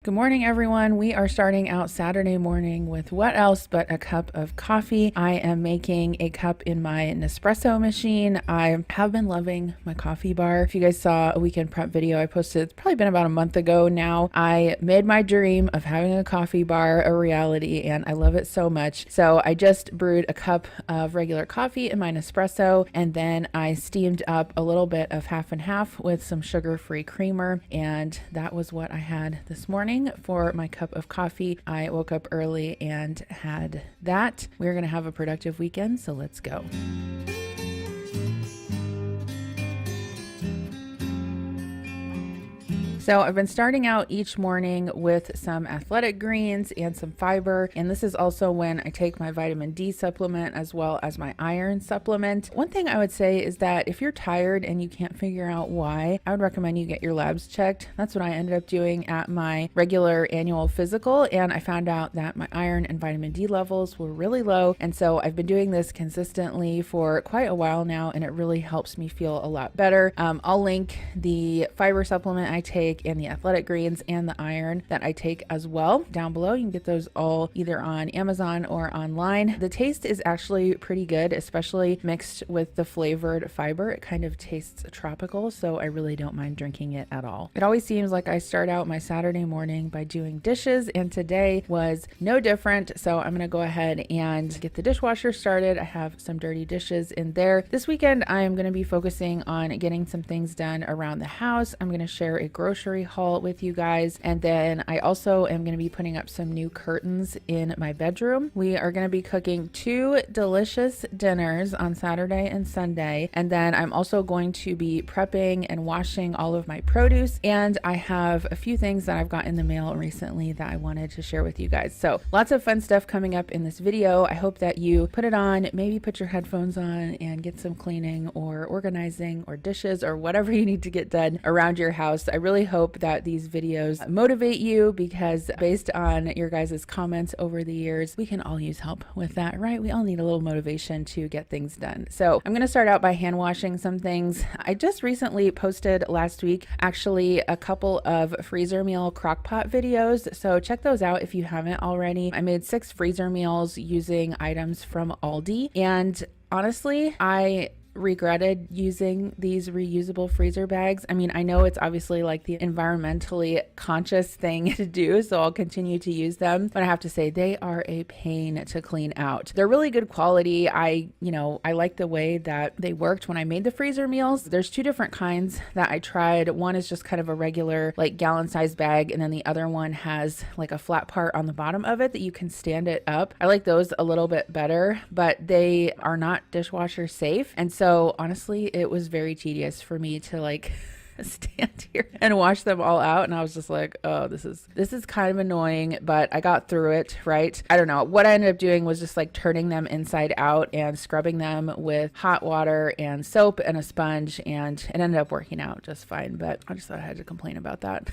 Good morning, everyone. We are starting out Saturday morning with what else but a cup of coffee. I am making a cup in my Nespresso machine. I have been loving my coffee bar. If you guys saw a weekend prep video I posted, it's probably been about a month ago now. I made my dream of having a coffee bar a reality, and I love it so much. So I just brewed a cup of regular coffee in my Nespresso, and then I steamed up a little bit of half and half with some sugar-free creamer, and that was what I had this morning for my cup of coffee. I woke up early and had that. We're going to have a productive weekend, so let's go. So I've been starting out each morning with some athletic greens and some fiber. And this is also when I take my vitamin D supplement as well as my iron supplement. One thing I would say is that if you're tired and you can't figure out why, I would recommend you get your labs checked. That's what I ended up doing at my regular annual physical. And I found out that my iron and vitamin D levels were really low. And so I've been doing this consistently for quite a while now, and it really helps me feel a lot better. I'll link the fiber supplement I take and the athletic greens and the iron that I take as well down below. You can get those all either on Amazon or online. The taste is actually pretty good, especially mixed with the flavored fiber. It kind of tastes tropical, so I really don't mind drinking it at all. It always seems like I start out my Saturday morning by doing dishes, and today was no different. So I'm gonna go ahead and get the dishwasher started. I have some dirty dishes in there. This weekend, I'm gonna be focusing on getting some things done around the house. I'm gonna share a grocery haul with you guys, and then I also am going to be putting up some new curtains in my bedroom. We are going to be cooking 2 delicious dinners on Saturday and Sunday, and then I'm also going to be prepping and washing all of my produce, and I have a few things that I've got in the mail recently that I wanted to share with you guys. So lots of fun stuff coming up in this video. I hope that you put it on, maybe put your headphones on and get some cleaning or organizing or dishes or whatever you need to get done around your house. I really hope that these videos motivate you, because based on your guys' comments over the years, we can all use help with that, right? We all need a little motivation to get things done. So I'm going to start out by hand washing some things. I just recently posted last week, actually, a couple of freezer meal crock pot videos. So check those out if you haven't already. I made 6 freezer meals using items from Aldi, and honestly, I regretted using these reusable freezer bags. I mean, I know it's obviously like the environmentally conscious thing to do, so I'll continue to use them, but I have to say they are a pain to clean out. They're really good quality. I like the way that they worked when I made the freezer meals. There's 2 different kinds that I tried. One is just kind of a regular like gallon size bag, and then the other one has like a flat part on the bottom of it that you can stand it up. I like those a little bit better, but they are not dishwasher safe. And so honestly, it was very tedious for me to like stand here and wash them all out, and I was just like, oh, this is kind of annoying, but I got through it, right? I don't know. What I ended up doing was just like turning them inside out and scrubbing them with hot water and soap and a sponge, and it ended up working out just fine, but I just thought I had to complain about that.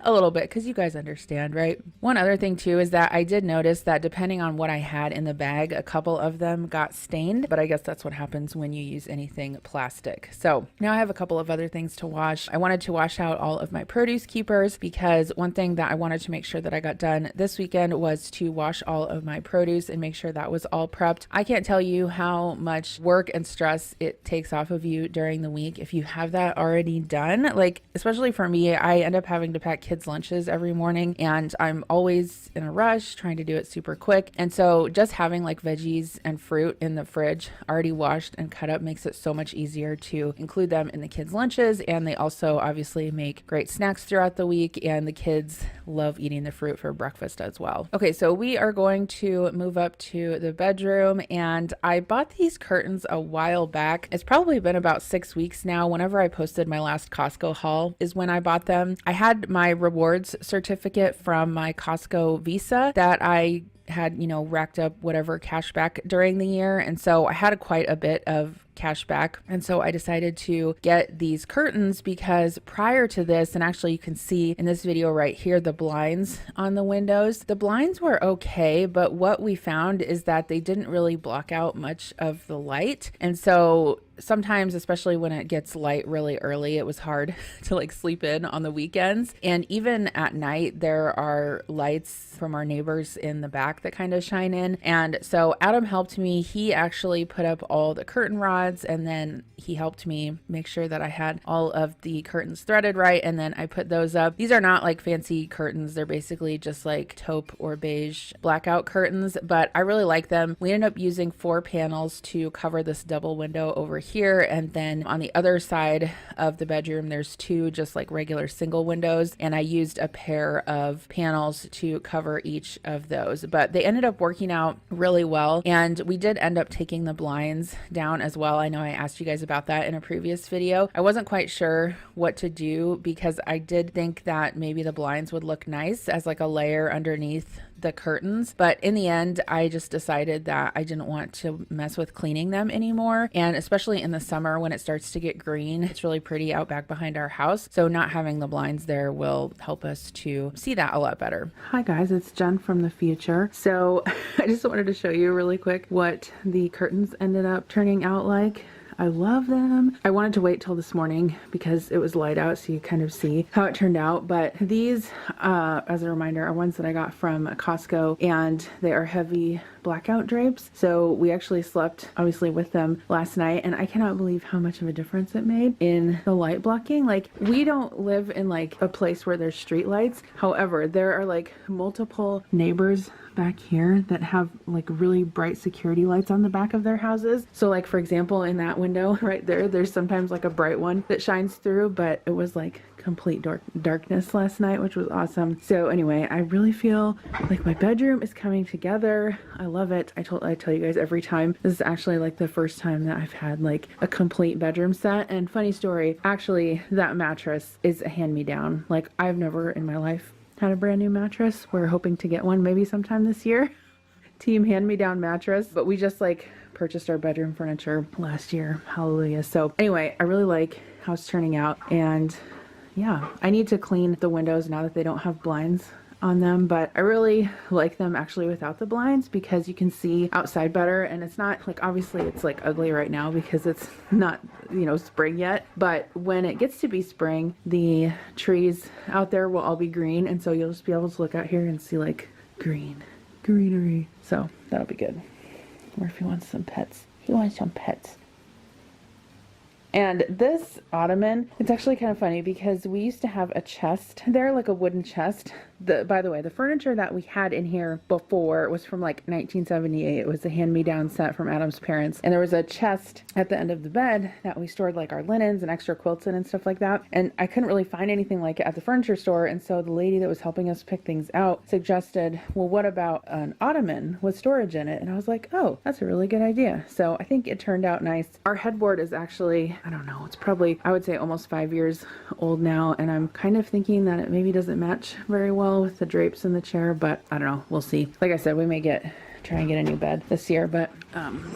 A little bit, because you guys understand, right? One other thing too is that I did notice that depending on what I had in the bag, a couple of them got stained, but I guess that's what happens when you use anything plastic. So now I have a couple of other things to wash. I wanted to wash out all of my produce keepers, because one thing that I wanted to make sure that I got done this weekend was to wash all of my produce and make sure that was all prepped. I can't tell you how much work and stress it takes off of you during the week if you have that already done. Like, especially for me, I end up having to pack kids' lunches every morning, and I'm always in a rush trying to do it super quick. And so just having like veggies and fruit in the fridge already washed and cut up makes it so much easier to include them in the kids' lunches. And they also obviously make great snacks throughout the week, and the kids love eating the fruit for breakfast as well. Okay, so we are going to move up to the bedroom, and I bought these curtains a while back. It's probably been about 6 weeks now. Whenever I posted my last Costco haul is when I bought them. I had my rewards certificate from my Costco Visa that I had, racked up whatever cash back during the year. And so I had quite a bit of cash back. And so I decided to get these curtains because prior to this, and actually you can see in this video right here, the blinds on the windows, the blinds were okay, but what we found is that they didn't really block out much of the light. And so sometimes, especially when it gets light really early, it was hard to like sleep in on the weekends. And even at night, there are lights from our neighbors in the back that kind of shine in. And so Adam helped me. He actually put up all the curtain rods, and then he helped me make sure that I had all of the curtains threaded right. And then I put those up. These are not like fancy curtains. They're basically just like taupe or beige blackout curtains, but I really like them. We ended up using 4 panels to cover this double window over here, and then on the other side of the bedroom there's 2 just like regular single windows, and I used a pair of panels to cover each of those, but they ended up working out really well. And we did end up taking the blinds down as well. I know I asked you guys about that in a previous video. I wasn't quite sure what to do because I did think that maybe the blinds would look nice as like a layer underneath the curtains, but in the end I just decided that I didn't want to mess with cleaning them anymore. And especially in the summer when it starts to get green, it's really pretty out back behind our house, so not having the blinds there will help us to see that a lot better. Hi guys, it's Jen from the future. So I just wanted to show you really quick what the curtains ended up turning out like. I love them. I wanted to wait till this morning because it was light out so you kind of see how it turned out. But these, as a reminder, are ones that I got from Costco, and they are heavy blackout drapes. So we actually slept obviously with them last night, and I cannot believe how much of a difference it made in the light blocking. Like, we don't live in like a place where there's street lights. However, there are like multiple neighbors back here that have like really bright security lights on the back of their houses. So like, for example, in that window right there, there's sometimes like a bright one that shines through, but it was like complete darkness last night, which was awesome. So anyway, I really feel like my bedroom is coming together. I love it. I tell you guys every time, this is actually like the first time that I've had like a complete bedroom set. And funny story, actually that mattress is a hand-me-down. Like, I've never in my life had a brand new mattress. We're hoping to get one maybe sometime this year. Team hand-me-down mattress, but we just like purchased our bedroom furniture last year. Hallelujah. So anyway, I really like how it's turning out, and yeah, I need to clean the windows now that they don't have blinds on them, but I really like them actually without the blinds because you can see outside better. And it's not like, obviously it's like ugly right now because it's not, you know, spring yet, but when it gets to be spring, the trees out there will all be green, and so you'll just be able to look out here and see like greenery. So that'll be good. Or if he wants some pets, And this ottoman, it's actually kind of funny because we used to have a chest there, like a wooden chest. By the way, the furniture that we had in here before was from like 1978. It was a hand-me-down set from Adam's parents. And there was a chest at the end of the bed that we stored like our linens and extra quilts in and stuff like that. And I couldn't really find anything like it at the furniture store. And so the lady that was helping us pick things out suggested, well, what about an ottoman with storage in it? And I was like, oh, that's a really good idea. So I think it turned out nice. Our headboard is actually, I don't know, it's probably, I would say almost 5 years old now. And I'm kind of thinking that it maybe doesn't match very well with the drapes in the chair, but I don't know, we'll see. Like I said, we may try and get a new bed this year, but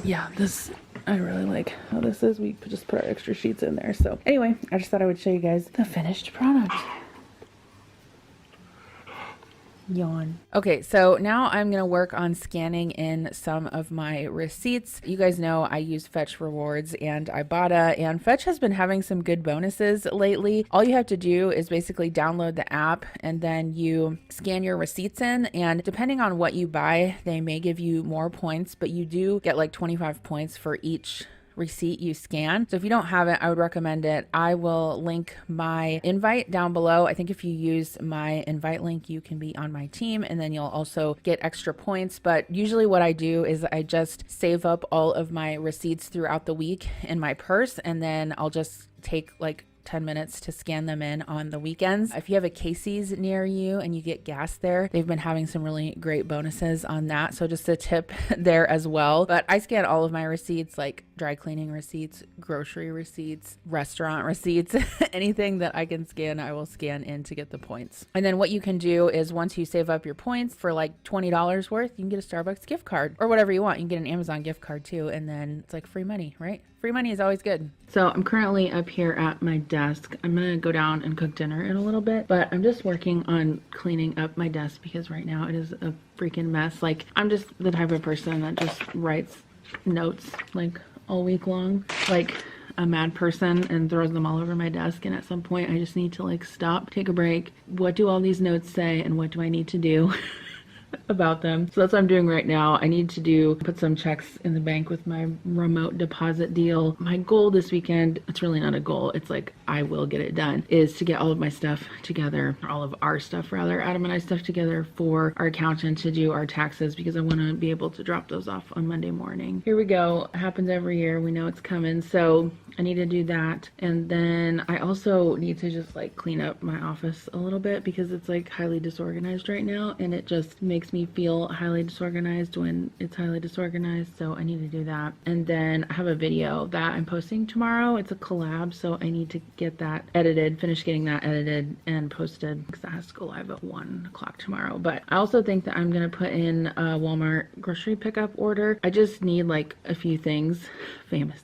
yeah, this, I really like how this is. We just put our extra sheets in there. So anyway, I just thought I would show you guys the finished product. Yawn. Okay, so now I'm going to work on scanning in some of my receipts. You guys know I use Fetch Rewards and Ibotta, and Fetch has been having some good bonuses lately. All you have to do is basically download the app, and then you scan your receipts in, and depending on what you buy, they may give you more points, but you do get like 25 points for each receipt you scan. So if you don't have it, I would recommend it. I will link my invite down below. I think if you use my invite link, you can be on my team, and then you'll also get extra points. But usually what I do is I just save up all of my receipts throughout the week in my purse, and then I'll just take like 10 minutes to scan them in on the weekends. If you have a Casey's near you and you get gas there, they've been having some really great bonuses on that. So just a tip there as well. But I scan all of my receipts like dry cleaning receipts, grocery receipts, restaurant receipts, anything that I can scan, I will scan in to get the points. And then what you can do is once you save up your points for like $20 worth, you can get a Starbucks gift card or whatever you want. You can get an Amazon gift card too. And then it's like free money, right? Free money is always good. So I'm currently up here at my desk. I'm gonna go down and cook dinner in a little bit, but I'm just working on cleaning up my desk because right now it is a freaking mess. Like, I'm just the type of person that just writes notes like all week long, like a mad person, and throws them all over my desk. And at some point I just need to like stop, take a break. What do all these notes say and what do I need to do about them? So that's what I'm doing right now. I need to put some checks in the bank with my remote deposit deal. My goal this weekend, it's really not a goal, it's like I will get it done, is to get all of my stuff together, or all of our stuff rather, Adam and I stuff together for our accountant to do our taxes, because I want to be able to drop those off on Monday morning. Here we go. It happens every year. We know it's coming. So I need to do that. And then I also need to just like clean up my office a little bit because it's like highly disorganized right now, and it just makes me feel highly disorganized when it's highly disorganized. So I need to do that. And then I have a video that I'm posting tomorrow. It's a collab, so I need to get that edited, finish getting that edited and posted, because that has to go live at 1 o'clock tomorrow. But I also think that I'm gonna put in a Walmart grocery pickup order. I just need like a few things. Famous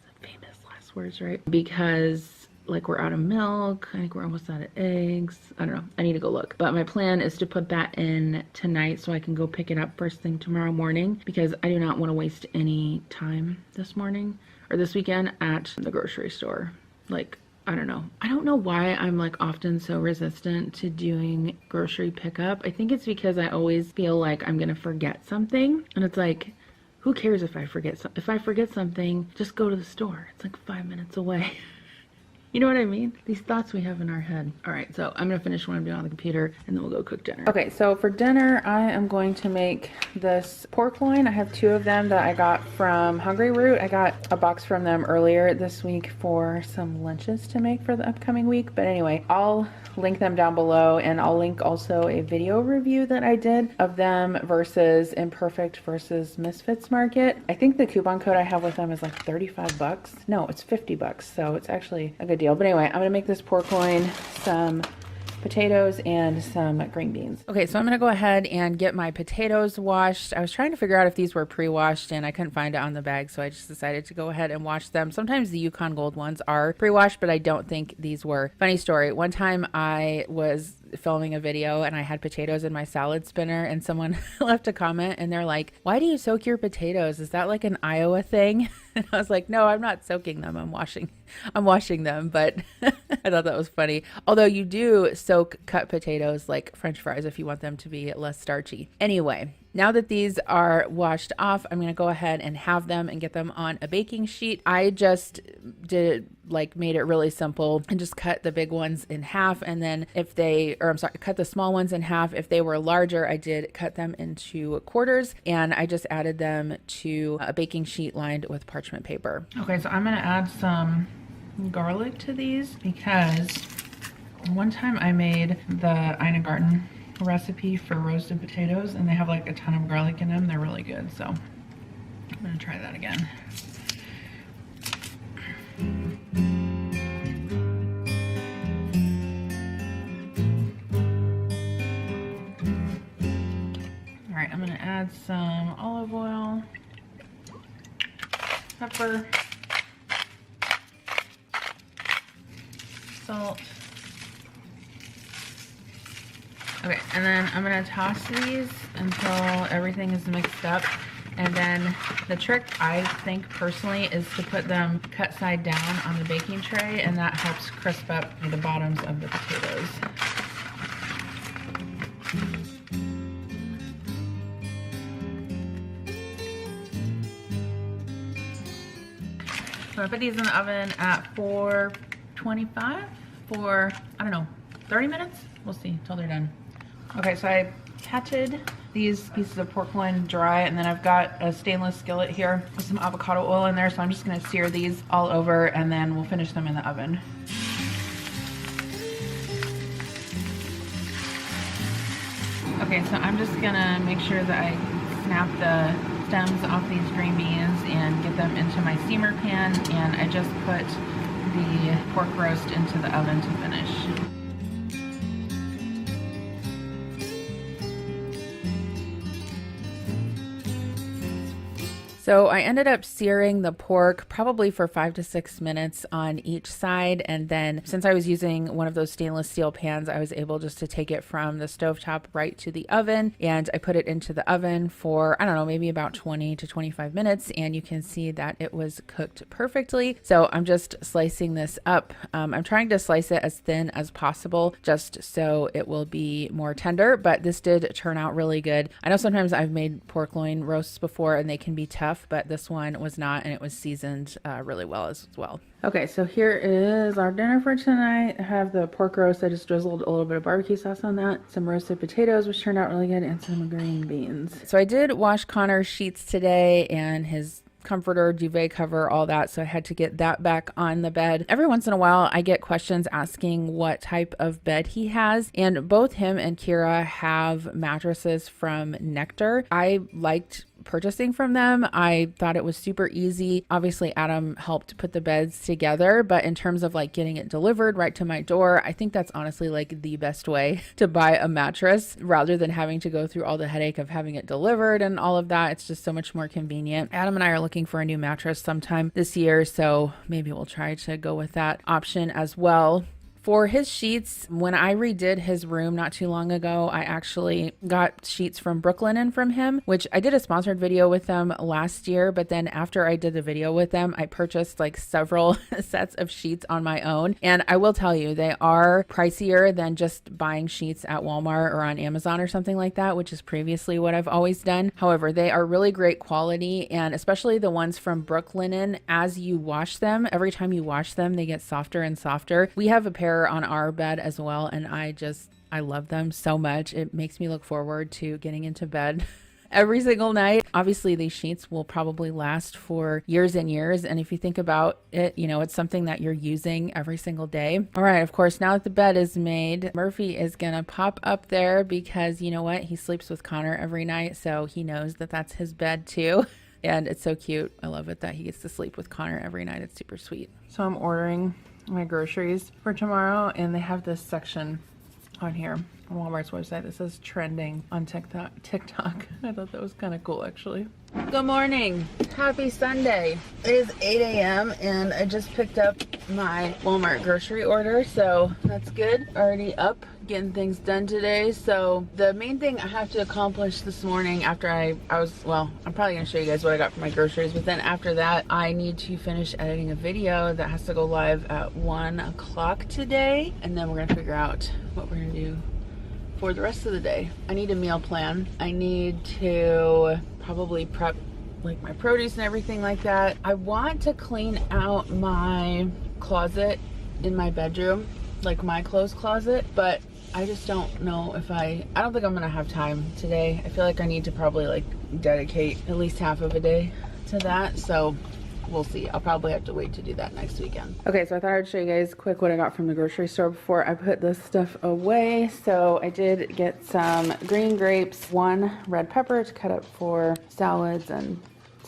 last words, right? Because like we're out of milk. I think we're almost out of eggs. I don't know. I need to go look. But my plan is to put that in tonight so I can go pick it up first thing tomorrow morning, because I do not want to waste any time this morning or this weekend at the grocery store. Like, I don't know. I don't know why I'm like often so resistant to doing grocery pickup. I think it's because I always feel like I'm gonna forget something, and it's like, who cares if I forget something? If I forget something, just go to the store. It's like 5 minutes away. You know what I mean? These thoughts we have in our head. All right, so I'm gonna finish what I'm doing on the computer and then we'll go cook dinner. Okay, so for dinner, I am going to make this pork loin. I have 2 of them that I got from Hungry Root. I got a box from them earlier this week for some lunches to make for the upcoming week. But anyway, I'll link them down below, and I'll link also a video review that I did of them versus Imperfect versus Misfits Market. I think the coupon code I have with them is like 35 bucks. No, it's 50 bucks. So it's actually a good deal. But anyway, I'm gonna make this pork loin, some potatoes, and some green beans. Okay, so I'm gonna go ahead and get my potatoes washed. I was trying to figure out if these were pre-washed and I couldn't find it on the bag, so I just decided to go ahead and wash them. Sometimes the Yukon Gold ones are pre-washed, but I don't think these were. Funny story, one time I was filming a video and I had potatoes in my salad spinner, and someone left a comment and they're like, why do you soak your potatoes? Is that like an Iowa thing? And I was like, no, I'm not soaking them. I'm washing them. But I thought that was funny. Although you do soak cut potatoes like French fries if you want them to be less starchy. Anyway, now that these are washed off, I'm going to go ahead and have them and get them on a baking sheet. I just made it really simple and just cut the big ones in half. And then cut the small ones in half. If they were larger, I did cut them into quarters, and I just added them to a baking sheet lined with parchment paper. Okay, so I'm going to add some garlic to these because one time I made the Ina Garten recipe for roasted potatoes and they have like a ton of garlic in them. They're really good, so I'm gonna try that again. All right, I'm gonna add some olive oil, pepper, salt. Okay, and then I'm gonna toss these until everything is mixed up. And then the trick, I think personally, is to put them cut side down on the baking tray, and that helps crisp up the bottoms of the potatoes. So I put these in the oven at 425 for, I don't know, 30 minutes? We'll see till they're done. Okay, so I patted these pieces of pork loin dry, and then I've got a stainless skillet here with some avocado oil in there, so I'm just gonna sear these all over and then we'll finish them in the oven. Okay, so I'm just gonna make sure that I snap the stems off these green beans and get them into my steamer pan, and I just put the pork roast into the oven to finish. So I ended up searing the pork probably for 5 to 6 minutes on each side. And then since I was using one of those stainless steel pans, I was able just to take it from the stovetop right to the oven. And I put it into the oven for, I don't know, maybe about 20 to 25 minutes. And you can see that it was cooked perfectly. So I'm just slicing this up. I'm trying to slice it as thin as possible just so it will be more tender. But this did turn out really good. I know sometimes I've made pork loin roasts before and they can be tough, but this one was not, and it was seasoned really well as well. Okay, so here is our dinner for tonight. I have the pork roast. I just drizzled a little bit of barbecue sauce on that, some roasted potatoes, which turned out really good, and some green beans. So I did wash Connor's sheets today and his comforter, duvet cover, all that. So I had to get that back on the bed. Every once in a while, I get questions asking what type of bed he has. And both him and Kira have mattresses from Nectar. I liked purchasing from them. I thought it was super easy. Obviously, Adam helped put the beds together, but in terms of like getting it delivered right to my door, I think that's honestly like the best way to buy a mattress rather than having to go through all the headache of having it delivered and all of that. It's just so much more convenient. Adam and I are looking for a new mattress sometime this year, so maybe we'll try to go with that option as well. For his sheets, when I redid his room not too long ago, I actually got sheets from Brooklinen from him, which I did a sponsored video with them last year. But then after I did the video with them, I purchased like several sets of sheets on my own. And I will tell you, they are pricier than just buying sheets at Walmart or on Amazon or something like that, which is previously what I've always done. However, they are really great quality, and especially the ones from Brooklinen, as you wash them, every time you wash them, they get softer and softer. We have a pair on our bed as well, and I love them so much. It makes me look forward to getting into bed every single night. Obviously, these sheets will probably last for years and years, and if you think about it, you know, it's something that you're using every single day. All right, of course, now that the bed is made, Murphy is gonna pop up there because you know what, he sleeps with Connor every night, so he knows that that's his bed too. And it's so cute. I love it that he gets to sleep with Connor every night. It's super sweet. So I'm ordering my groceries for tomorrow, and they have this section on here on Walmart's website that says trending on TikTok. I thought that was kind of cool, actually. Good morning. Happy Sunday. It is 8 a.m. and I just picked up my Walmart grocery order, so that's good. Already up, getting things done today. So the main thing I have to accomplish this morning after I'm probably gonna show you guys what I got for my groceries, but then after that, I need to finish editing a video that has to go live at 1 o'clock today, and then we're gonna figure out what we're gonna do for the rest of the day. I need a meal plan. I need to probably prep like my produce and everything like that. I want to clean out my closet in my bedroom, like my clothes closet, but I just don't know if I don't think I'm gonna have time today. I feel like I need to probably like dedicate at least half of a day to that, so we'll see. I'll probably have to wait to do that next weekend. Okay, so I thought I'd show you guys quick what I got from the grocery store before I put this stuff away. So I did get some green grapes, 1 red pepper to cut up for salads and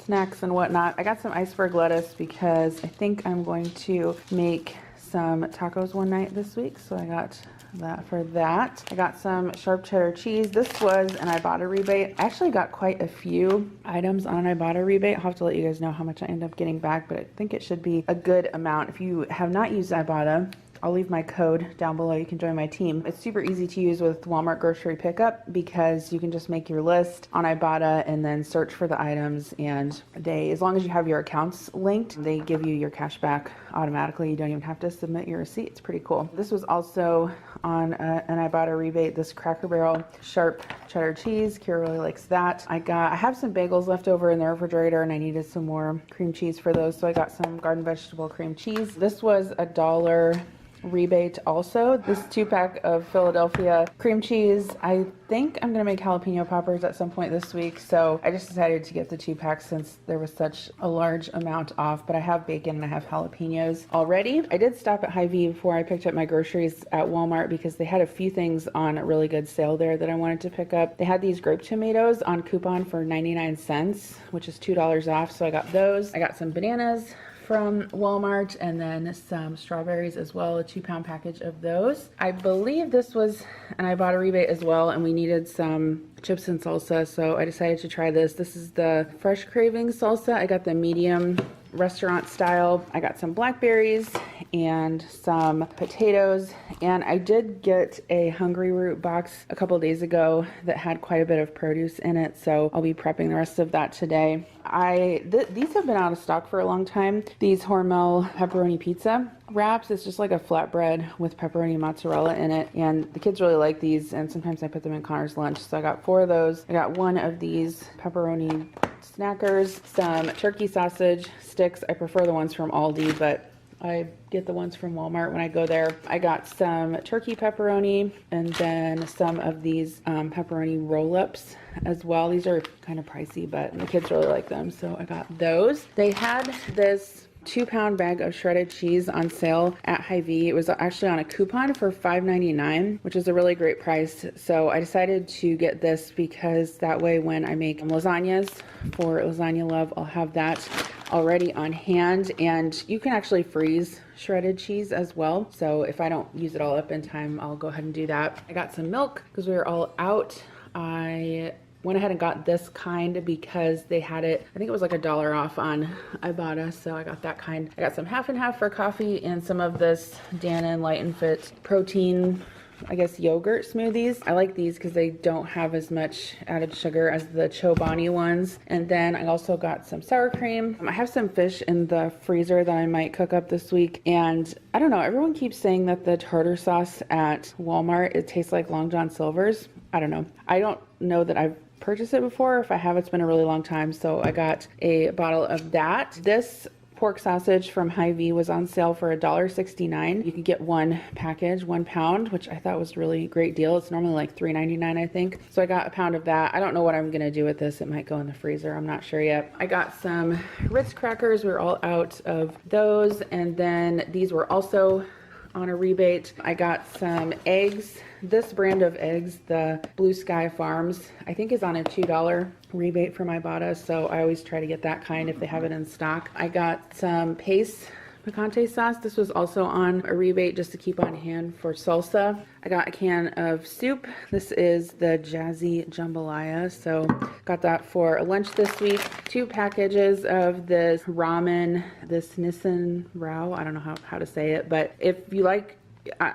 snacks and whatnot. I got some iceberg lettuce because I think I'm going to make some tacos one night this week, so I got that for that. I got some sharp cheddar cheese. This was an Ibotta rebate. I actually got quite a few items on an Ibotta rebate. I'll have to let you guys know how much I end up getting back, but I think it should be a good amount. If you have not used Ibotta, I'll leave my code down below. You can join my team. It's super easy to use with Walmart grocery pickup because you can just make your list on Ibotta and then search for the items, and as long as you have your accounts linked, they give you your cash back automatically. You don't even have to submit your receipt. It's pretty cool. This was also on an Ibotta rebate, this Cracker Barrel sharp cheddar cheese. Kira really likes that. I have some bagels left over in the refrigerator and I needed some more cream cheese for those, so I got some garden vegetable cream cheese. This was $1 rebate also. This 2-pack of Philadelphia cream cheese. I think I'm gonna make jalapeno poppers at some point this week, so I just decided to get the 2-pack since there was such a large amount off, but I have bacon and I have jalapenos already. I did stop at Hy-Vee before I picked up my groceries at Walmart because they had a few things on a really good sale there that I wanted to pick up. They had these grape tomatoes on coupon for 99 cents, which is $2 off, so I got those. I got some bananas from Walmart, and then some strawberries as well, a 2-pound package of those. I believe this was, and I bought a rebate as well, and we needed some chips and salsa, so I decided to try this. This is the Fresh Cravings salsa. I got the medium restaurant style. I got some blackberries and some potatoes, and I did get a Hungry Root box a couple days ago that had quite a bit of produce in it, so I'll be prepping the rest of that today. These have been out of stock for a long time. These Hormel pepperoni pizza wraps. It's just like a flatbread with pepperoni and mozzarella in it, and the kids really like these, and sometimes I put them in Connor's lunch. So I got 4 of those. I got 1 of these pepperoni snackers, some turkey sausage sticks. I prefer the ones from Aldi, but I get the ones from Walmart when I go there. I got some turkey pepperoni and then some of these pepperoni roll-ups as well. These are kind of pricey, but the kids really like them, so I got those. They had this 2-pound bag of shredded cheese on sale at Hy-Vee. It was actually on a coupon for $5.99, which is a really great price. So I decided to get this because that way when I make lasagnas for Lasagna Love, I'll have that already on hand, and you can actually freeze shredded cheese as well. So if I don't use it all up in time, I'll go ahead and do that. I got some milk because we were all out. I went ahead and got this kind because they had it, I think it was like $1 off on Ibotta, so I got that kind. I got some half and half for coffee and some of this Dannon Light and Fit protein, I guess, yogurt smoothies. I like these because they don't have as much added sugar as the Chobani ones. And then I also got some sour cream. I have some fish in the freezer that I might cook up this week. And I don't know, everyone keeps saying that the tartar sauce at Walmart, it tastes like Long John Silver's. I don't know. I don't know that I've purchased it before. If I have, it's been a really long time. So I got a bottle of that. This pork sausage from Hy-Vee was on sale for $1.69. You could get 1 package, 1 pound, which I thought was a really great deal. It's normally like $3.99, I think. So I got a pound of that. I don't know what I'm gonna do with this. It might go in the freezer. I'm not sure yet. I got some Ritz Crackers. We were all out of those. And then these were also on a rebate. I got some eggs. This brand of eggs, the Blue Sky Farms, I think is on a $2 rebate from Ibotta, so I always try to get that kind if they have it in stock. I got some Pace picante sauce. This was also on a rebate just to keep on hand for salsa. I got a can of soup. This is the Jazzy Jambalaya, so got that for lunch this week. 2 packages of this ramen, this Nissan Rao. I don't know how to say it, but if you like,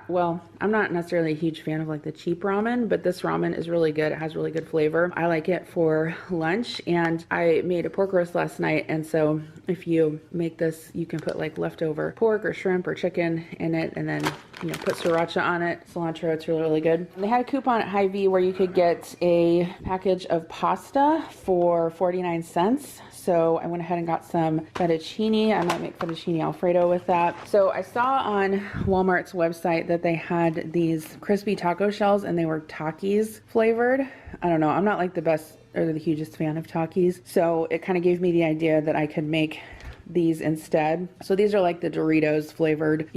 well, I'm not necessarily a huge fan of like the cheap ramen, but this ramen is really good. It has really good flavor. I like it for lunch, and I made a pork roast last night, and so if you make this, you can put like leftover pork or shrimp or chicken in it, and then put sriracha on it, cilantro. It's really, really good. And they had a coupon at Hy-Vee where you could get a package of pasta for 49 cents. So I went ahead and got some fettuccine. I might make fettuccine Alfredo with that. So I saw on Walmart's website that they had these crispy taco shells and they were Takis flavored. I don't know. I'm not like the best or the hugest fan of Takis. So it kind of gave me the idea that I could make these instead. So these are like the Doritos flavored,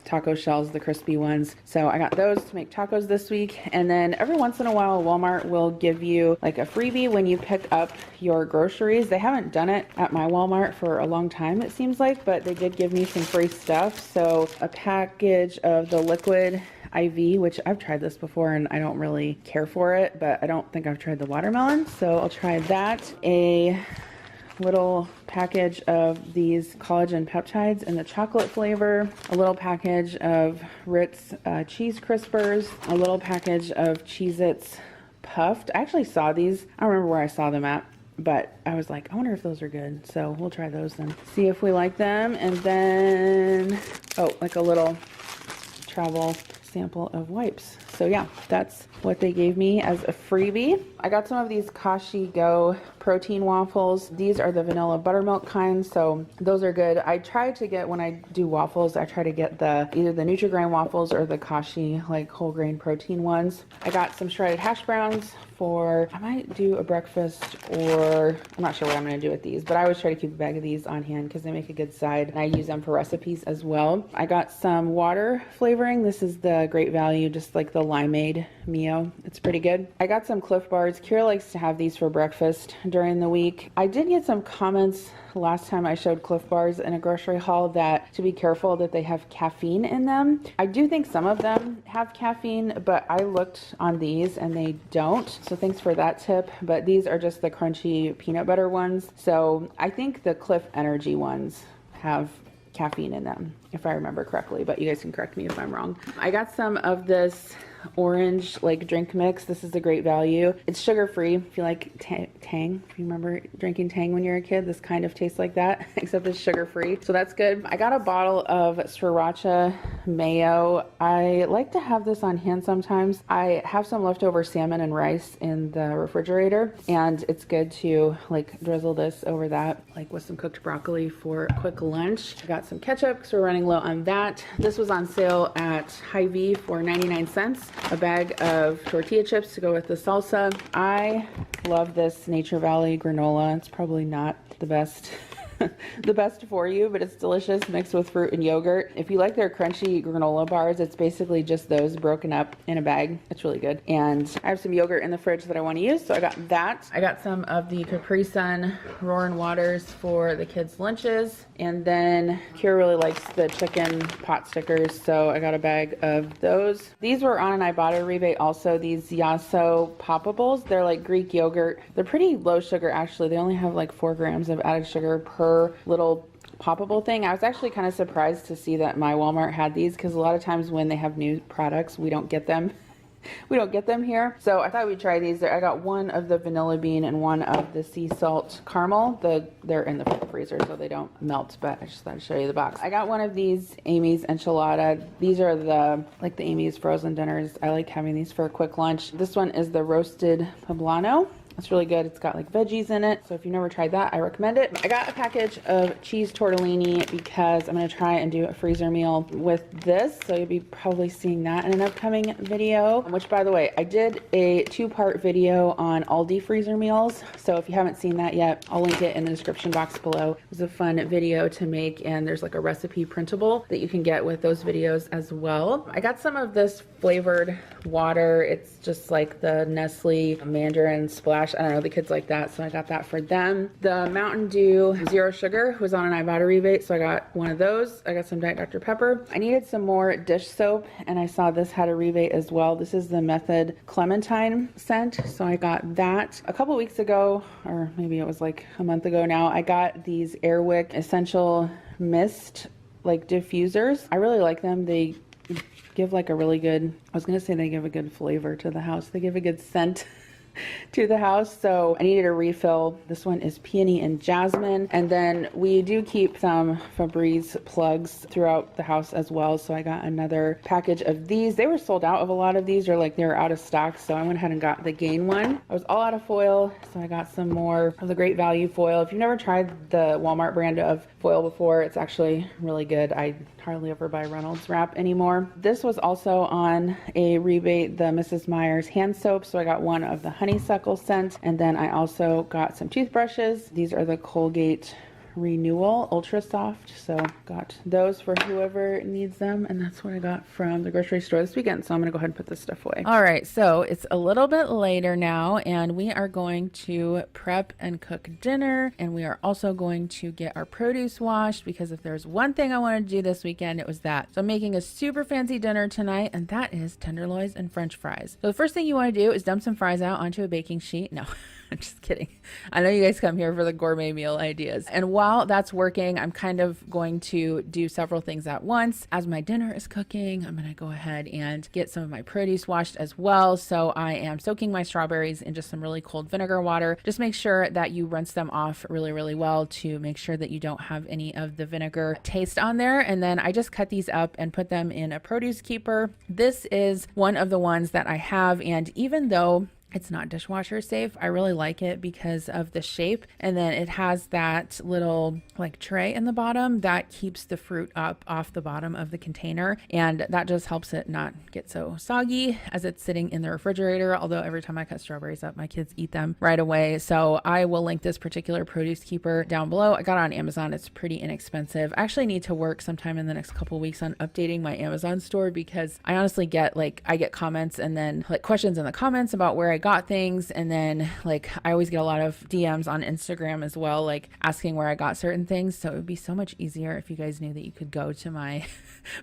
taco shells, the crispy ones. So I got those to make tacos this week. And then every once in a while, Walmart will give you like a freebie when you pick up your groceries. They haven't done it at my Walmart for a long time, it seems like, but they did give me some free stuff. So a package of the liquid IV, which I've tried this before and I don't really care for it, but I don't think I've tried the watermelon. So I'll try that. A little package of these collagen peptides in the chocolate flavor, a little package of Ritz cheese crispers, a little package of Cheez-Its puffed. I actually saw these. I don't remember where I saw them at, but I was like, I wonder if those are good. So we'll try those then, see if we like them. And then, like a little travel sample of wipes. So yeah, that's what they gave me as a freebie. I got some of these Kashi Go protein waffles. These are the vanilla buttermilk kind, so those are good. I try to get, when I do waffles, I try to get either the Nutri-Grain waffles or the Kashi like whole grain protein ones. I got some shredded hash browns for, I might do a breakfast, or I'm not sure what I'm going to do with these, but I always try to keep a bag of these on hand because they make a good side, and I use them for recipes as well. I got some water flavoring. This is the Great Value, just like the limeade Mio. It's pretty good. I got some Clif Bars. Kira likes to have these for breakfast during the week. I did get some comments last time I showed Clif Bars in a grocery haul that to be careful that they have caffeine in them. I do think some of them have caffeine, but I looked on these and they don't. So thanks for that tip. But these are just the crunchy peanut butter ones. So I think the Clif Energy ones have caffeine in them, if I remember correctly, but you guys can correct me if I'm wrong. I got some of this orange like drink mix. This is a Great Value. It's sugar free. If you like Tang, if you remember drinking Tang when you were a kid, this kind of tastes like that, except it's sugar free. So that's good. I got a bottle of Sriracha Mayo. I like to have this on hand sometimes. I have some leftover salmon and rice in the refrigerator, and it's good to like drizzle this over that, like with some cooked broccoli for a quick lunch. I got some ketchup because we're running low on that. This was on sale at Hy-Vee for 99 cents. A bag of tortilla chips to go with the salsa. I love this Nature Valley granola. It's probably not the best the best for you, but it's delicious mixed with fruit and yogurt. If you like their crunchy granola bars, it's basically just those broken up in a bag. It's really good. And I have some yogurt in the fridge that I want to use, so I got that. I got some of the Capri Sun Roaring Waters for the kids' lunches. And then Kira really likes the chicken pot stickers, so I got a bag of those. These were on an Ibotta rebate also, these Yasso Poppables. They're like Greek yogurt. They're pretty low sugar actually. They only have like 4 grams of added sugar per little poppable thing. I was actually kind of surprised to see that my Walmart had these, because a lot of times when they have new products, we don't get them. We don't get them here. So I thought we'd try these. I got one of the vanilla bean and one of the sea salt caramel. They're in the freezer so they don't melt, but I just thought I'd show you the box. I got one of these Amy's Enchilada. These are the Amy's frozen dinners. I like having these for a quick lunch. This one is the roasted poblano. It's really good. It's got like veggies in it. So if you've never tried that, I recommend it. I got a package of cheese tortellini because I'm going to try and do a freezer meal with this. So you'll be probably seeing that in an upcoming video, which by the way, I did a 2-part video on Aldi freezer meals. So if you haven't seen that yet, I'll link it in the description box below. It was a fun video to make, and there's like a recipe printable that you can get with those videos as well. I got some of this flavored water. It's just like the Nestle Mandarin Splash. I don't know, the kids like that, so I got that for them. The Mountain Dew Zero Sugar was on an Ibotta rebate, so I got one of those. I got some Diet Dr. Pepper. I needed some more dish soap, and I saw this had a rebate as well. This is the Method Clementine scent, so I got that. A couple weeks ago, or maybe it was like a month ago now, I got these Airwick Essential Mist like diffusers. I really like them. They give like a really good, I was gonna say they give a good flavor to the house. They give a good scent to the house, so I needed a refill. This one is peony and jasmine, and then we do keep some Febreze plugs throughout the house as well, so I got another package of these. They were sold out of a lot of these, or like they were out of stock, so I went ahead and got the Gain one. I was all out of foil, so I got some more of the Great Value foil. If you've never tried the Walmart brand of foil before, it's actually really good. I hardly ever buy Reynolds wrap anymore. This was also on a rebate, the Mrs. Meyer's hand soap, so I got one of the honeysuckle scent, and then I also got some toothbrushes. These are the Colgate Renewal Ultra Soft, so got those for whoever needs them, and that's what I got from the grocery store this weekend, so I'm gonna go ahead and put this stuff away. All right, so it's a little bit later now, and we are going to prep and cook dinner, and we are also going to get our produce washed, because if there's one thing I wanted to do this weekend, it was that. So I'm making a super fancy dinner tonight, and that is tenderloins and French fries. So the first thing you want to do is dump some fries out onto a baking sheet. No. I'm just kidding. I know you guys come here for the gourmet meal ideas. And while that's working, I'm kind of going to do several things at once. As my dinner is cooking, I'm going to go ahead and get some of my produce washed as well. So I am soaking my strawberries in just some really cold vinegar water. Just make sure that you rinse them off really, really well to make sure that you don't have any of the vinegar taste on there. And then I just cut these up and put them in a produce keeper. This is one of the ones that I have, and even though it's not dishwasher safe, I really like it because of the shape. And then it has that little like tray in the bottom that keeps the fruit up off the bottom of the container. And that just helps it not get so soggy as it's sitting in the refrigerator. Although every time I cut strawberries up, my kids eat them right away. So I will link this particular produce keeper down below. I got it on Amazon. It's pretty inexpensive. I actually need to work sometime in the next couple of weeks on updating my Amazon store because I honestly get I get comments and then like questions in the comments about where I got things, and then like I always get a lot of DMs on Instagram as well, like asking where I got certain things. So it would be so much easier if you guys knew that you could go to my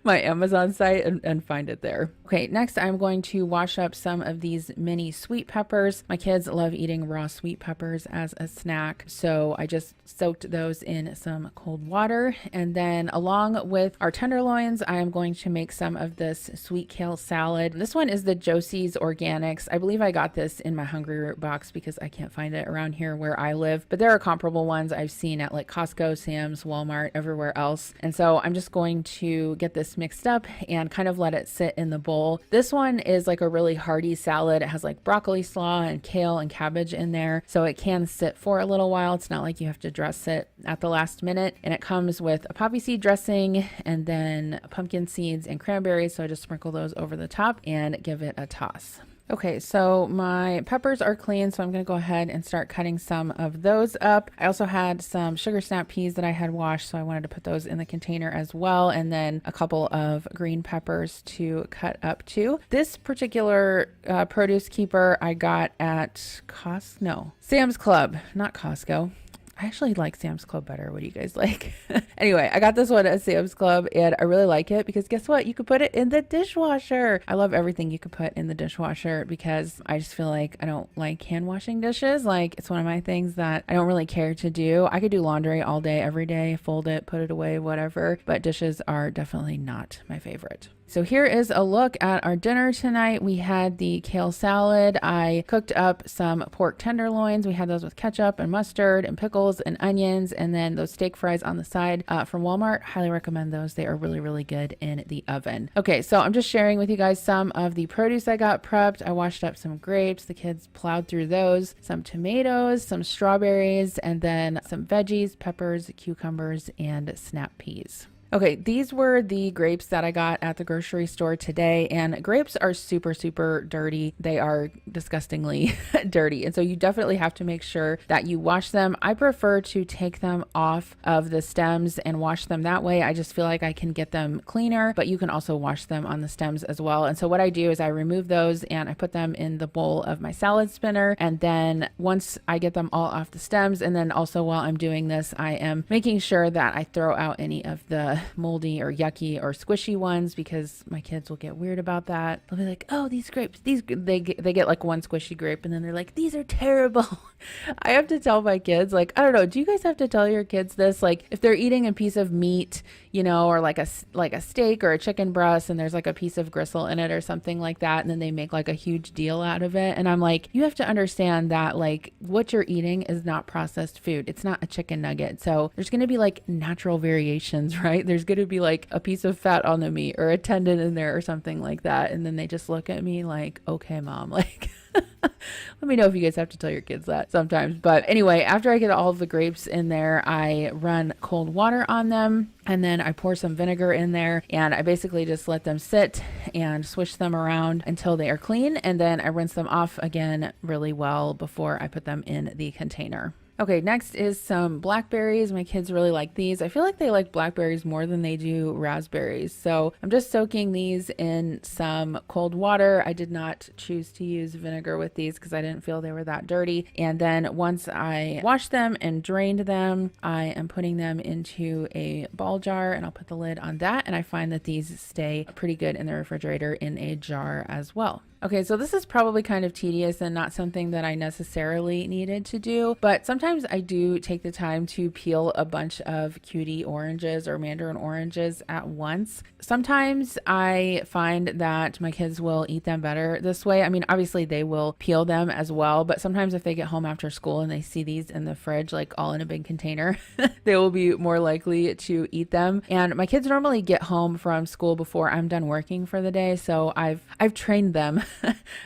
my Amazon site and find it there. Okay, next I'm going to wash up some of these mini sweet peppers. My kids love eating raw sweet peppers as a snack, so I just soaked those in some cold water. And then along with our tenderloins, I am going to make some of this sweet kale salad. This one is the Josie's Organics. I believe I got this in my Hungry Root box because I can't find it around here where I live, but there are comparable ones I've seen at like Costco, Sam's, Walmart, everywhere else. And so I'm just going to get this mixed up and kind of let it sit in the bowl. This one is like a really hearty salad. It has like broccoli slaw and kale and cabbage in there, so it can sit for a little while. It's not like you have to dress it at the last minute. And it comes with a poppy seed dressing and then pumpkin seeds and cranberries, so I just sprinkle those over the top and give it a toss. Okay, so my peppers are clean, so I'm going to go ahead and start cutting some of those up. I also had some sugar snap peas that I had washed, so I wanted to put those in the container as well, and then a couple of green peppers to cut up too. This particular produce keeper I got at Sam's Club, not Costco. I actually like Sam's Club better. What do you guys like? Anyway, I got this one at Sam's Club and I really like it because guess what? You could put it in the dishwasher. I love everything you could put in the dishwasher because I just feel like I don't like hand washing dishes. Like it's one of my things that I don't really care to do. I could do laundry all day, every day, fold it, put it away, whatever. But dishes are definitely not my favorite. So here is a look at our dinner tonight. We had the kale salad. I cooked up some pork tenderloins. We had those with ketchup and mustard and pickles and onions, and then those steak fries on the side from Walmart. Highly recommend those. They are really, really good in the oven. Okay, so I'm just sharing with you guys some of the produce I got prepped. I washed up some grapes. The kids plowed through those. Some tomatoes, some strawberries, and then some veggies, peppers, cucumbers, and snap peas. Okay, these were the grapes that I got at the grocery store today, and grapes are super, super dirty. They are disgustingly dirty, and so you definitely have to make sure that you wash them. I prefer to take them off of the stems and wash them that way. I just feel like I can get them cleaner, but you can also wash them on the stems as well. And so what I do is I remove those and I put them in the bowl of my salad spinner, and then once I get them all off the stems, and then also while I'm doing this, I am making sure that I throw out any of the moldy or yucky or squishy ones because my kids will get weird about that. They'll be like, oh, these grapes, they get like one squishy grape and then they're like, these are terrible. I have to tell my kids, like, I don't know, do you guys have to tell your kids this? Like if they're eating a piece of meat, you know, or like a steak or a chicken breast and there's like a piece of gristle in it or something like that, and then they make like a huge deal out of it. And I'm like, you have to understand that like what you're eating is not processed food. It's not a chicken nugget. So there's going to be like natural variations, right? There's going to be like a piece of fat on the meat or a tendon in there or something like that. And then they just look at me like, okay, mom, like, let me know if you guys have to tell your kids that sometimes. But anyway, after I get all of the grapes in there, I run cold water on them and then I pour some vinegar in there and I basically just let them sit and swish them around until they are clean. And then I rinse them off again really well before I put them in the container. Okay, next is some blackberries. My kids really like these. I feel like they like blackberries more than they do raspberries. So I'm just soaking these in some cold water. I did not choose to use vinegar with these because I didn't feel they were that dirty. And then once I washed them and drained them, I am putting them into a ball jar and I'll put the lid on that. And I find that these stay pretty good in the refrigerator in a jar as well. Okay, so this is probably kind of tedious and not something that I necessarily needed to do, but sometimes I do take the time to peel a bunch of cutie oranges or mandarin oranges at once. Sometimes I find that my kids will eat them better this way. I mean, obviously they will peel them as well, but sometimes if they get home after school and they see these in the fridge, like all in a big container, they will be more likely to eat them. And my kids normally get home from school before I'm done working for the day, so I've trained them.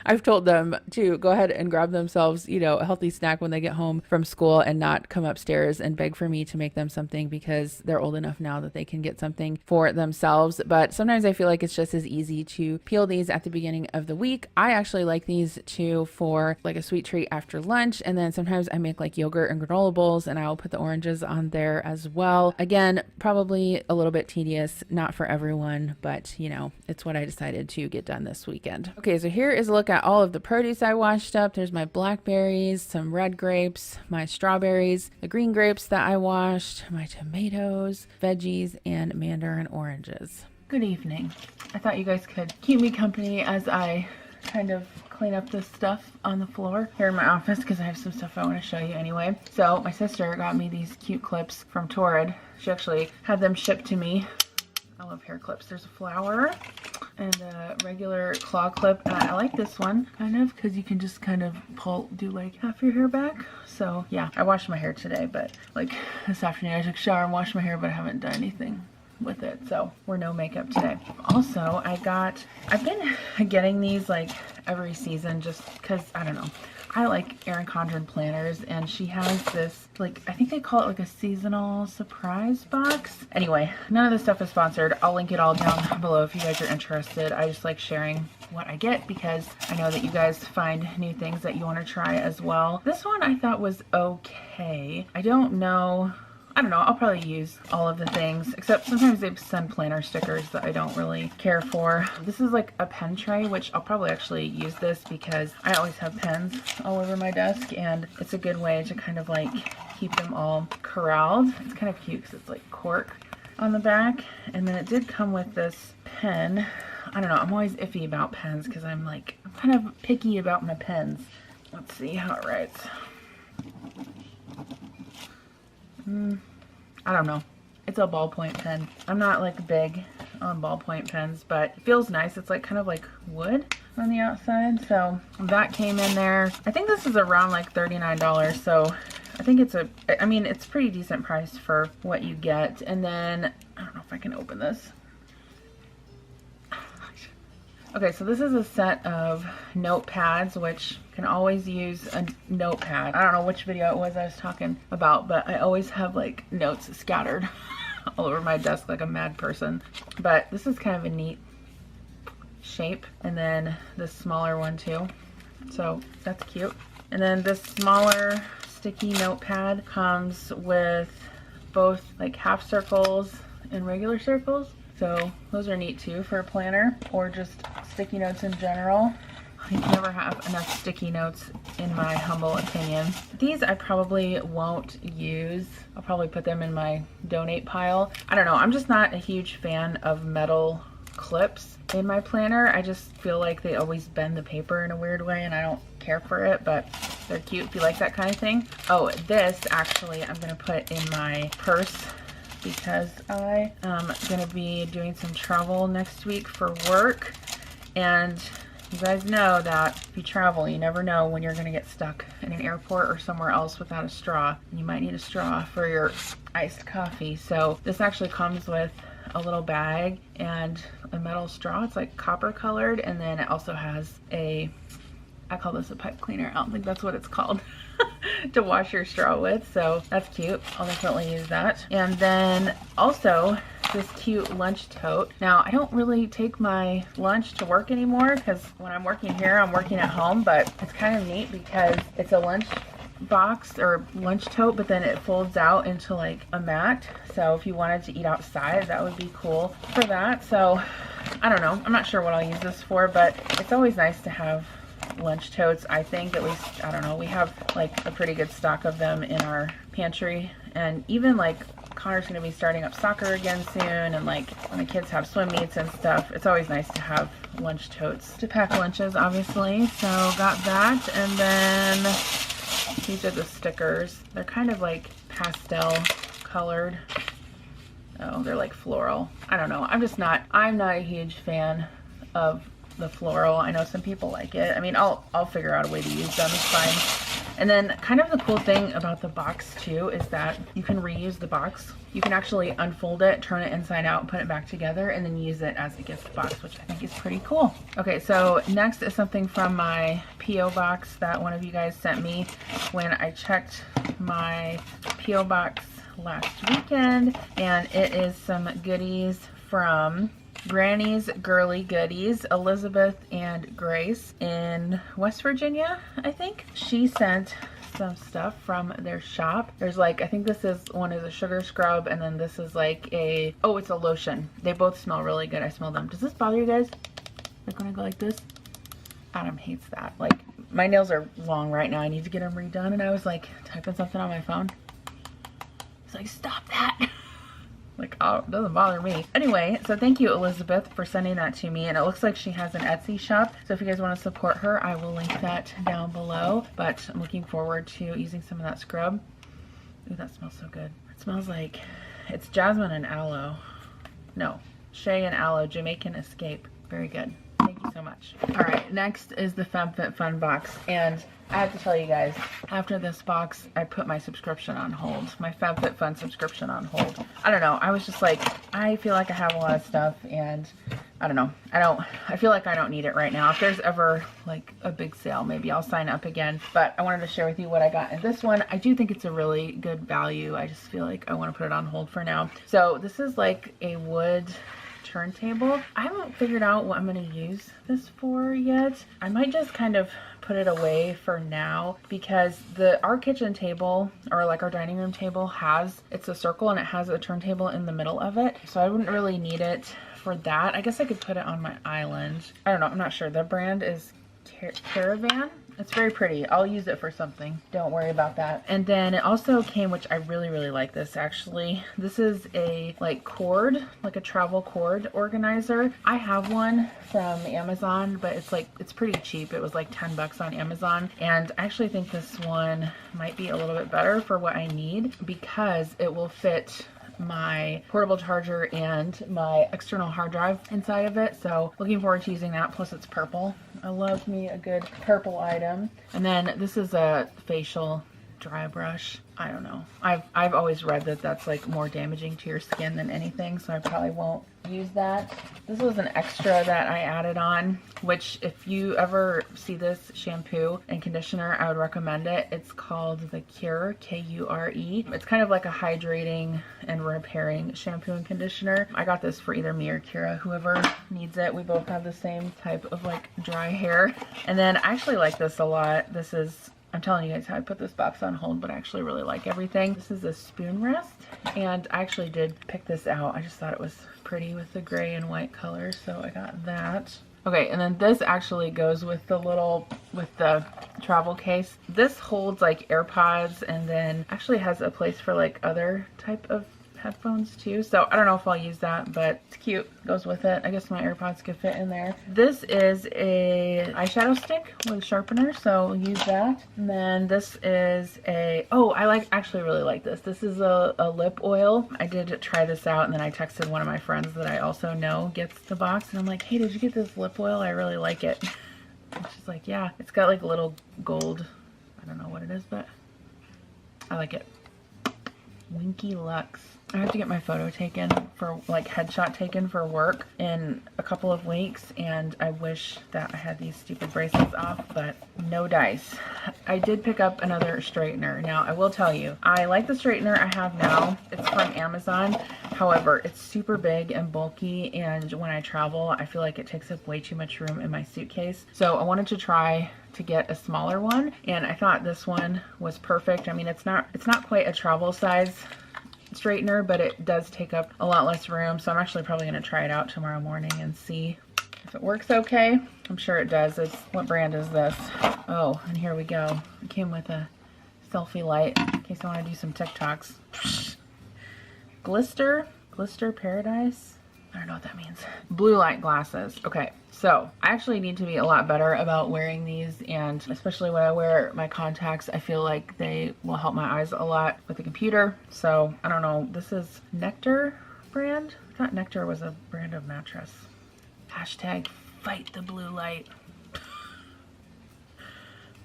I've told them to go ahead and grab themselves, a healthy snack when they get home from school and not come upstairs and beg for me to make them something because they're old enough now that they can get something for themselves. But sometimes I feel like it's just as easy to peel these at the beginning of the week. I actually like these too for like a sweet treat after lunch. And then sometimes I make like yogurt and granola bowls and I'll put the oranges on there as well. Again, probably a little bit tedious, not for everyone, but it's what I decided to get done this weekend. Okay, so here is a look at all of the produce I washed up. There's my blackberries, some red grapes, my strawberries, the green grapes that I washed, my tomatoes, veggies, and mandarin oranges. Good evening. I thought you guys could keep me company as I kind of clean up this stuff on the floor here in my office because I have some stuff I want to show you anyway. So my sister got me these cute clips from Tote. She actually had them shipped to me. I love hair clips. There's a flower and a regular claw clip. And I like this one kind of because you can just kind of do like half your hair back. So yeah, I washed my hair today, but like this afternoon I took a shower and washed my hair, but I haven't done anything with it, so we're no makeup today. Also, I've been getting these like every season just because I don't know. I like Erin Condren planners, and she has this, like, I think they call it like a seasonal surprise box. Anyway, none of this stuff is sponsored. I'll link it all down below if you guys are interested. I just like sharing what I get because I know that you guys find new things that you want to try as well. This one I thought was okay. I don't know, I'll probably use all of the things, except sometimes they send planner stickers that I don't really care for. This is like a pen tray, which I'll probably actually use this because I always have pens all over my desk, and it's a good way to kind of like keep them all corralled. It's kind of cute because it's like cork on the back. And then it did come with this pen. I don't know, I'm always iffy about pens because I'm kind of picky about my pens. Let's see how it writes. I don't know. It's a ballpoint pen. I'm not like big on ballpoint pens, but it feels nice. It's like kind of like wood on the outside. So that came in there. I think this is around like $39. So I think it's pretty decent price for what you get. And then I don't know if I can open this. Okay, so this is a set of notepads, which can always use a notepad. I don't know which video it was I was talking about, but I always have like notes scattered all over my desk like a mad person. But this is kind of a neat shape. And then this smaller one too. So that's cute. And then this smaller sticky notepad comes with both like half circles and regular circles. So those are neat too for a planner or just sticky notes in general. You can never have enough sticky notes in my humble opinion. These I probably won't use. I'll probably put them in my donate pile. I don't know, I'm just not a huge fan of metal clips in my planner. I just feel like they always bend the paper in a weird way and I don't care for it, but they're cute if you like that kind of thing. Oh, this actually I'm gonna put in my purse because I am gonna be doing some travel next week for work, and you guys know that if you travel, you never know when you're gonna get stuck in an airport or somewhere else without a straw. And you might need a straw for your iced coffee. So this actually comes with a little bag and a metal straw. It's like copper colored, and then it also has I call this a pipe cleaner. I don't think that's what it's called. To wash your straw with, so that's cute. I'll definitely use that. And then also this cute lunch tote. Now I don't really take my lunch to work anymore because when I'm working here I'm working at home, but it's kind of neat because it's a lunch box or lunch tote, but then it folds out into like a mat, so if you wanted to eat outside that would be cool for that. So I don't know, I'm not sure what I'll use this for, but it's always nice to have lunch totes. I think, at least, I don't know, we have like a pretty good stock of them in our pantry, and even like Connor's going to be starting up soccer again soon, and like when the kids have swim meets and stuff, it's always nice to have lunch totes to pack lunches, obviously. So got that, and then these are the stickers. They're kind of like pastel colored. Oh, they're like floral. I don't know. I'm not a huge fan of the floral. I know some people like it. I mean, I'll figure out a way to use them. It's fine. And then kind of the cool thing about the box too is that you can reuse the box. You can actually unfold it, turn it inside out, put it back together, and then use it as a gift box, which I think is pretty cool. Okay, so next is something from my P.O. box that one of you guys sent me when I checked my P.O. box last weekend, and it is some goodies from Granny's Girly Goodies, Elizabeth and Grace in West Virginia, I think. She sent some stuff from their shop. There's like, I think this is one is a sugar scrub, and then this is like a, oh, it's a lotion. They both smell really good. I smell them. Does this bother you guys? Like when I go like this? Adam hates that. Like, my nails are long right now. I need to get them redone, and I was like typing something on my phone. It's like, stop that. Like, oh, it doesn't bother me. Anyway, so thank you, Elizabeth, for sending that to me. And it looks like she has an Etsy shop. So if you guys want to support her, I will link that down below. But I'm looking forward to using some of that scrub. Ooh, that smells so good. It smells like, it's jasmine and aloe. No, shea and aloe, Jamaican Escape. Very good. Thank you so much. All right, next is the FabFitFun box. And I have to tell you guys, after this box, I put my subscription on hold. My FabFitFun subscription on hold. I don't know. I was just like, I feel like I have a lot of stuff, and I don't know. I feel like I don't need it right now. If there's ever like a big sale, maybe I'll sign up again. But I wanted to share with you what I got in this one. I do think it's a really good value. I just feel like I want to put it on hold for now. So this is like a wood turntable. I haven't figured out what I'm going to use this for yet. I might just kind of put it away for now, because our kitchen table, or like our dining room table, it's a circle and it has a turntable in the middle of it, so I wouldn't really need it for that. I guess I could put it on my island. I don't know, I'm not sure. The brand is Caravan. It's very pretty. I'll use it for something. Don't worry about that. And then it also came, which I really, really like this actually. This is a like cord, like a travel cord organizer. I have one from Amazon, but it's pretty cheap. It was like 10 bucks on Amazon. And I actually think this one might be a little bit better for what I need, because it will fit my portable charger and my external hard drive inside of it. So looking forward to using that. Plus it's purple. I love me a good purple item. And then this is a facial dry brush. I don't know. I've always read that that's like more damaging to your skin than anything, so I probably won't use that. This was an extra that I added on, which if you ever see this shampoo and conditioner, I would recommend it. It's called the Cure, K-U-R-E. It's kind of like a hydrating and repairing shampoo and conditioner. I got this for either me or Kira, whoever needs it. We both have the same type of like dry hair. And then I actually like this a lot. This is, I'm telling you guys how I put this box on hold, but I actually really like everything. This is a spoon rest, and I actually did pick this out. I just thought it was pretty with the gray and white color, so I got that. Okay, and then this actually goes with the travel case. This holds like AirPods, and then actually has a place for like other type of headphones too. So I don't know if I'll use that, but it's cute. Goes with it. I guess my AirPods could fit in there. This is a eyeshadow stick with a sharpener, so we'll use that. And then this is I actually really like this. This is a lip oil. I did try this out, and then I texted one of my friends that I also know gets the box, and I'm like, hey, did you get this lip oil? I really like it. And she's like, yeah. It's got like a little gold, I don't know what it is, but I like it. Winky Lux. I have to get my photo taken for like headshot taken for work in a couple of weeks, and I wish that I had these stupid bracelets off, but no dice. I did pick up another straightener. Now I will tell you, I like the straightener I have now. It's from Amazon. However, it's super big and bulky, and when I travel, I feel like it takes up way too much room in my suitcase. So I wanted to try to get a smaller one, and I thought this one was perfect. I mean, it's not quite a travel size straightener, but it does take up a lot less room, so I'm actually probably going to try it out tomorrow morning and see if it works okay. I'm sure it does. What brand is this? Oh, and here we go. It came with a selfie light in case I want to do some TikToks. Glister Paradise. I don't know what that means. Blue light glasses. Okay, so I actually need to be a lot better about wearing these, and especially when I wear my contacts, I feel like they will help my eyes a lot with the computer. So I don't know. This is Nectar brand. I thought Nectar was a brand of mattress. Hashtag fight the blue light.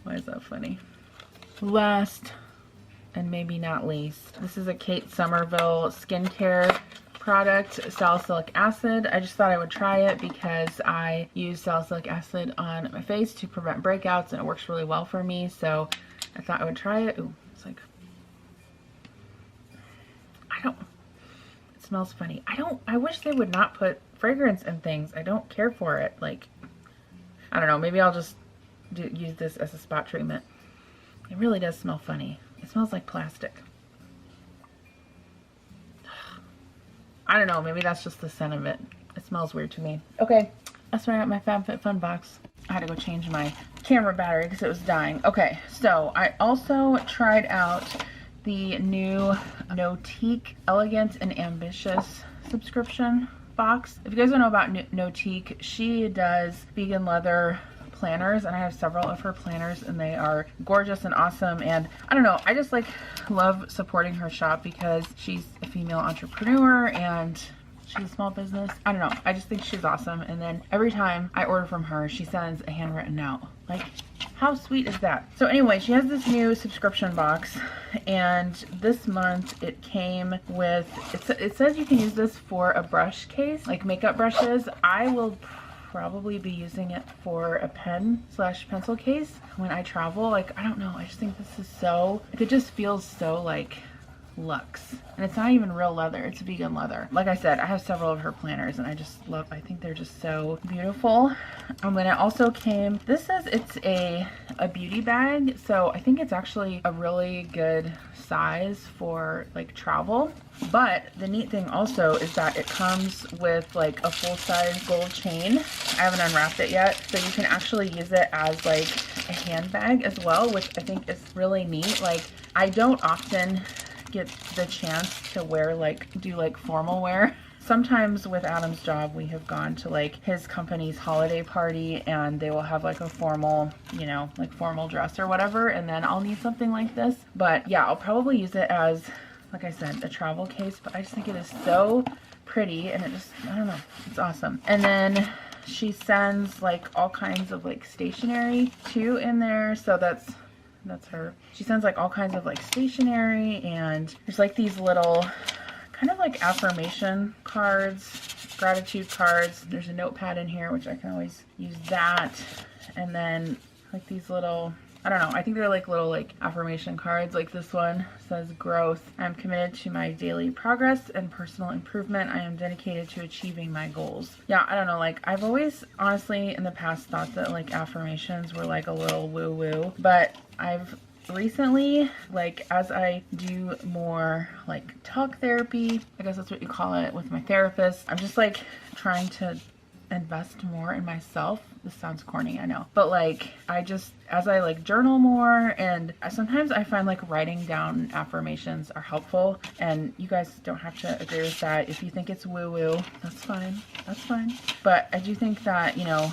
Why is that funny? Last and maybe not least, this is a Kate Somerville skincare product, salicylic acid. I just thought I would try it because I use salicylic acid on my face to prevent breakouts, and it works really well for me, so I thought I would try it. Ooh, it's like, it smells funny. I wish they would not put fragrance in things. I don't care for it. Like, I don't know, maybe I'll just use this as a spot treatment. It really does smell funny. It smells like plastic. I don't know, maybe that's just the scent of it. It smells weird to me. Okay, that's where I got my FabFitFun box. I had to go change my camera battery because it was dying. Okay, so I also tried out the new Notique Elegance and Ambitious subscription box. If you guys don't know about Notique, she does vegan leather planners, and I have several of her planners, and they are gorgeous and awesome. And I don't know, I just like love supporting her shop because she's a female entrepreneur and she's a small business. I don't know, I just think she's awesome. And then every time I order from her, she sends a handwritten note. Like, how sweet is that? So anyway, she has this new subscription box, and this month it came with, it says you can use this for a brush case, like makeup brushes. I will probably be using it for a pen/pencil case when I travel. Like, I don't know, I just think this is so, it just feels so like luxe, and it's not even real leather, it's vegan leather. Like I said, I have several of her planners, and I just love, I think they're just so beautiful. And then it also came, this says it's a beauty bag, so I think it's actually a really good size for like travel. But the neat thing also is that it comes with like a full-size gold chain. I haven't unwrapped it yet, so you can actually use it as like a handbag as well, which I think is really neat. Like, I don't often get the chance to wear do formal wear. Sometimes with Adam's job, we have gone to like his company's holiday party, and they will have like a formal, you know, like formal dress or whatever, and then I'll need something like this. But yeah, I'll probably use it as, like I said, a travel case. But I just think it is so pretty, and it just, I don't know, it's awesome. And then she sends like all kinds of like stationery too in there, so that's her. She sends like all kinds of like stationery, and there's like these little kind of like affirmation cards, gratitude cards. There's a notepad in here, which I can always use that. And then like these little, I don't know, I think they're like little like affirmation cards. Like this one says, growth. I'm committed to my daily progress and personal improvement. I am dedicated to achieving my goals. Yeah, I don't know, like I've always honestly in the past thought that like affirmations were like a little woo woo, but I've recently, like as I do more like talk therapy, I guess that's what you call it, with my therapist, I'm just like trying to invest more in myself. This sounds corny, I know, but like as I like journal more, and sometimes I find like writing down affirmations are helpful, and you guys don't have to agree with that. If you think it's woo woo, that's fine, but I do think that, you know,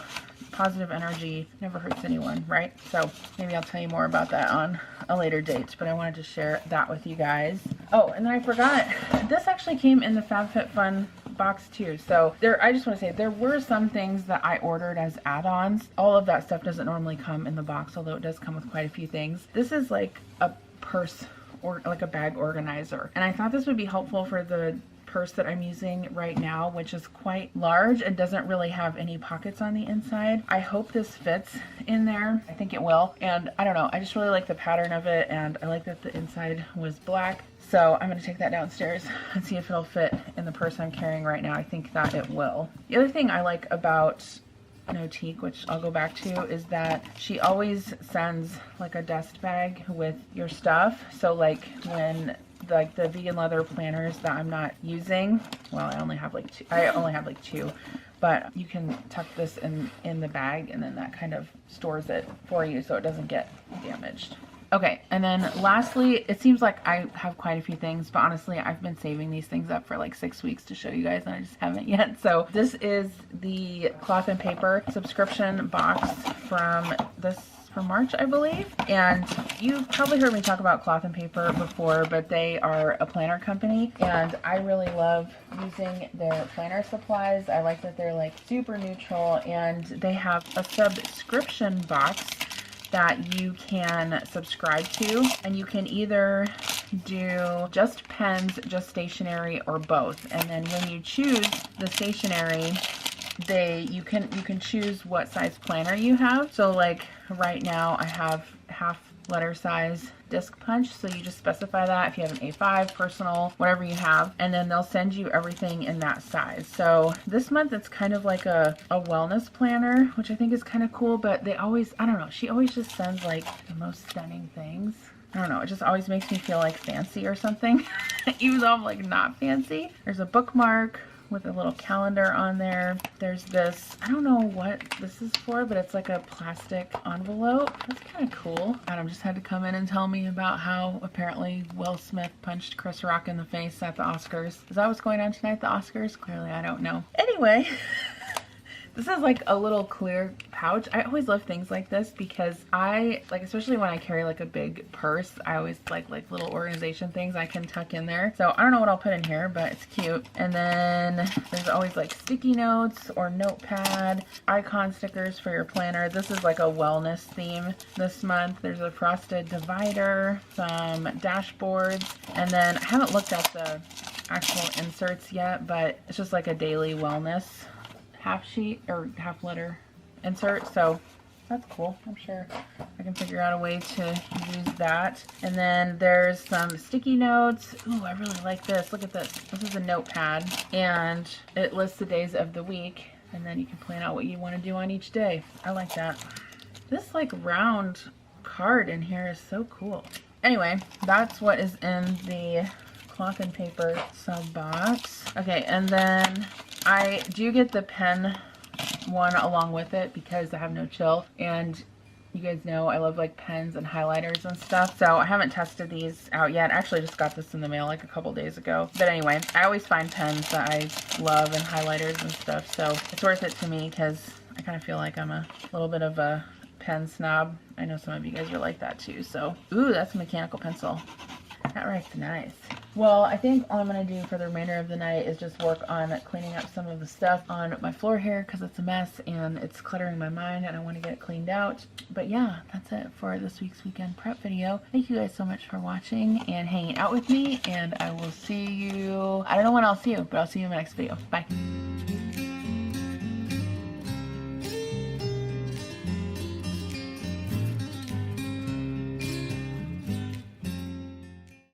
positive energy never hurts anyone, right? So maybe I'll tell you more about that on a later date, but I wanted to share that with you guys. Oh, and then I forgot, this actually came in the FabFitFun box too. So I just want to say there were some things that I ordered as add-ons. All of that stuff doesn't normally come in the box, although it does come with quite a few things. This is like a purse or like a bag organizer, and I thought this would be helpful for the purse that I'm using right now, which is quite large and doesn't really have any pockets on the inside. I hope this fits in there. I think it will. And I don't know, I just really like the pattern of it, and I like that the inside was black. So I'm going to take that downstairs and see if it'll fit in the purse I'm carrying right now. I think that it will. The other thing I like about Notique, which I'll go back to, is that she always sends like a dust bag with your stuff. So like when like the vegan leather planners that I'm not using, well, I only have like two, but you can tuck this in the bag, and then that kind of stores it for you so it doesn't get damaged. Okay, and then lastly, it seems like I have quite a few things, but honestly, I've been saving these things up for like 6 weeks to show you guys, and I just haven't yet. So this is the cloth and paper subscription box from March, I believe. And you've probably heard me talk about cloth and paper before, but they are a planner company, and I really love using their planner supplies. I like that they're like super neutral, and they have a subscription box that you can subscribe to, and you can either do just pens, just stationery, or both. And then when you choose the stationery, you can choose what size planner you have. So like right now I have half letter size disc punch, so you just specify that if you have an A5, personal, whatever you have, and then they'll send you everything in that size. So this month it's kind of like a wellness planner, which I think is kind of cool, but they always, I don't know, she always just sends like the most stunning things. I don't know, it just always makes me feel like fancy or something, even though I'm like not fancy. There's a bookmark with a little calendar on there. There's this, I don't know what this is for, but it's like a plastic envelope. That's kind of cool. Adam just had to come in and tell me about how apparently Will Smith punched Chris Rock in the face at the Oscars. Is that what's going on tonight, the Oscars? Clearly I don't know. Anyway, this is like a little clear pouch. I always love things like this because I, like, especially when I carry like a big purse, I always like little organization things I can tuck in there. So I don't know what I'll put in here, but it's cute. And then there's always like sticky notes or notepad, icon stickers for your planner. This is like a wellness theme this month. There's a frosted divider, some dashboards, and then I haven't looked at the actual inserts yet, but it's just like a daily wellness half sheet or half letter insert, so that's cool. I'm sure I can figure out a way to use that. And then there's some sticky notes. Ooh, I really like this. Look at this. This is a notepad, and it lists the days of the week, and then you can plan out what you want to do on each day. I like that. This like round card in here is so cool. Anyway, that's what is in the cloth and paper sub box. Okay, and then I do get the pen one along with it because I have no chill, and you guys know I love like pens and highlighters and stuff, so I haven't tested these out yet. I actually just got this in the mail like a couple days ago. But anyway, I always find pens that I love and highlighters and stuff, so it's worth it to me because I kind of feel like I'm a little bit of a pen snob. I know some of you guys are like that too. So, ooh, that's a mechanical pencil. That writes nice. Well, I think all I'm going to do for the remainder of the night is just work on cleaning up some of the stuff on my floor here because it's a mess and it's cluttering my mind and I want to get it cleaned out. But yeah, that's it for this week's weekend prep video. Thank you guys so much for watching and hanging out with me, and I will see you, I don't know when I'll see you, but I'll see you in my next video. Bye.